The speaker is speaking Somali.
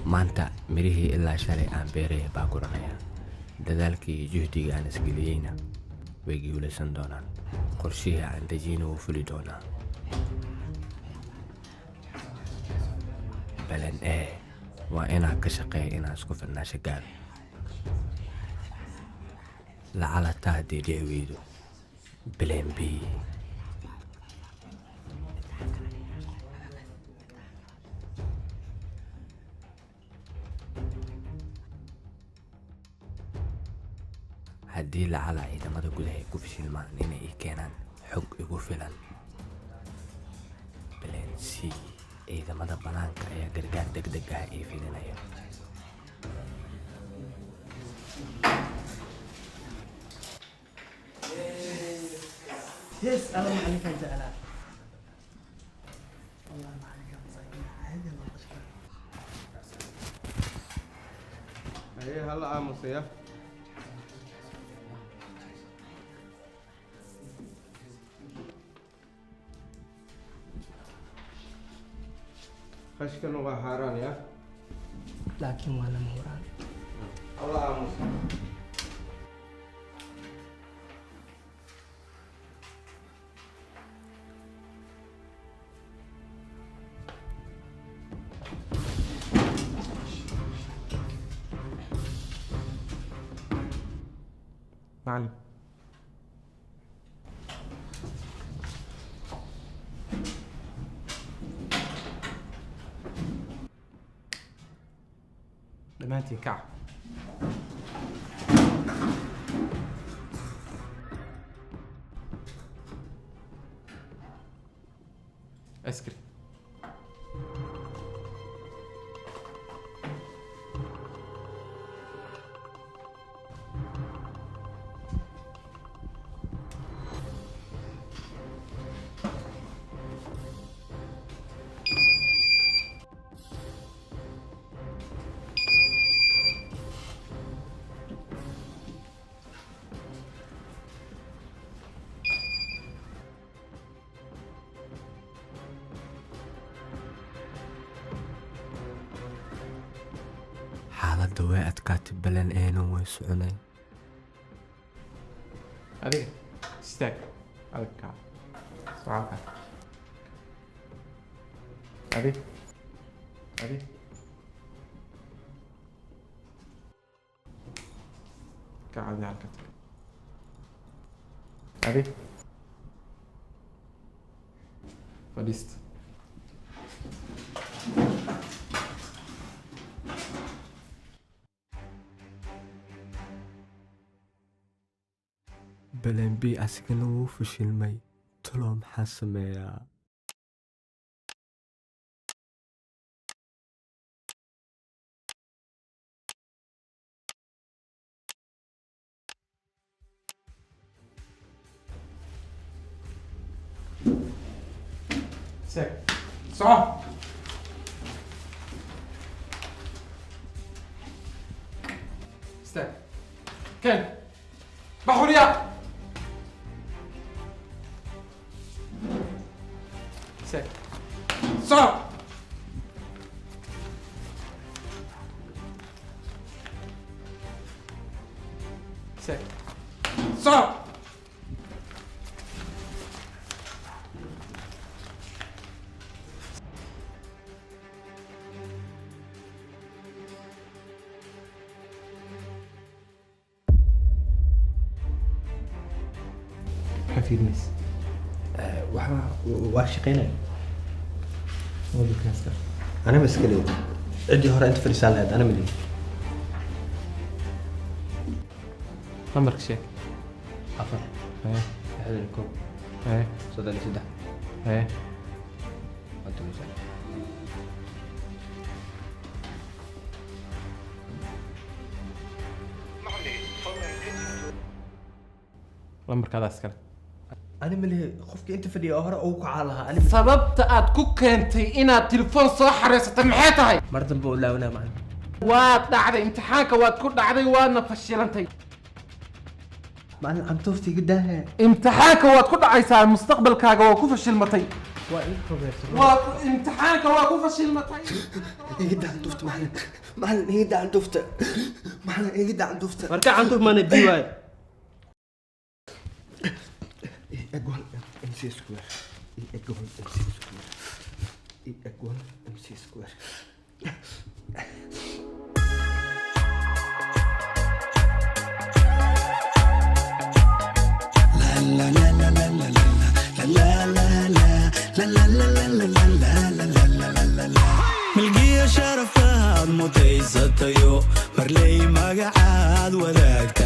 maanta mirihii ilaa shalay aan beeraya baa guranaya. dadaalkii iyo juhdiga aan isgeliyeyna way guulaysan doonaan. qorshihii aan dejiyeyna wuu fuli doonaa. balan waa inaan ka shaqeeya inaan isku filnaasho gaaro. lacala taa haddii dhici weydo balan B. haddii lacala ciidamada gudaha ay ku fashilmaan inay ii keenaan xog igu filan, balan C ciidamada banaanka ayaa gargaar degdeg ah ii fidinaya. Yes, أنا عليك الجلال. والله ما عليك مصيبة هذه المشكلة. أيه هلا مصيف. خشكن وحاران يا. لكن وأنا موران. الله مصيف. معلم دمانتي كعب اسكري xaaladda way adkaatay balan eena way soconay. adiga istaag adag kac socaalka adig kacadi halka adig fadhiista balan B asigana wuu fashilmay. talo maxaa sameeyaa? سك صح استنى كان بحوريا سك صح سك صح حفيد ميس. واشقينا. ما بك ناسك. أنا مسكلي. عندي هراء أنت في رسالة أنا ملي. عمرك شيء عفوا. ايه هذا الكوب. ايه صدق لي سده. ايه أنت مسكلي. عمرك هذا عسكري أنا ملي خفك أنت في دي هراء أو كعلها أنا. sababta aad ku keentay inaad telefoon soo xareysatay maxay tahay? مرة بقول لا ولا معنا. waad dhacday imtixaanka waad ku dhacday waadna fashilantay. معنا عم توفتي قدامها. imtixaanka waad ku dhacaysaa mustaqbalkaaga waa ku fashilmatay. وامتحانك واقف فشلمتي يقدع عن دفت معلم يقدع عن دفت معلم يقدع عن دفت مركع عن دفت ما نبي واي أقول MC سكوير أقول MC سكوير أقول MC سكوير لا لا لا لا لا لا لا لا لا لا ملقية شرفها متيستيو مرلي مقعد وذاك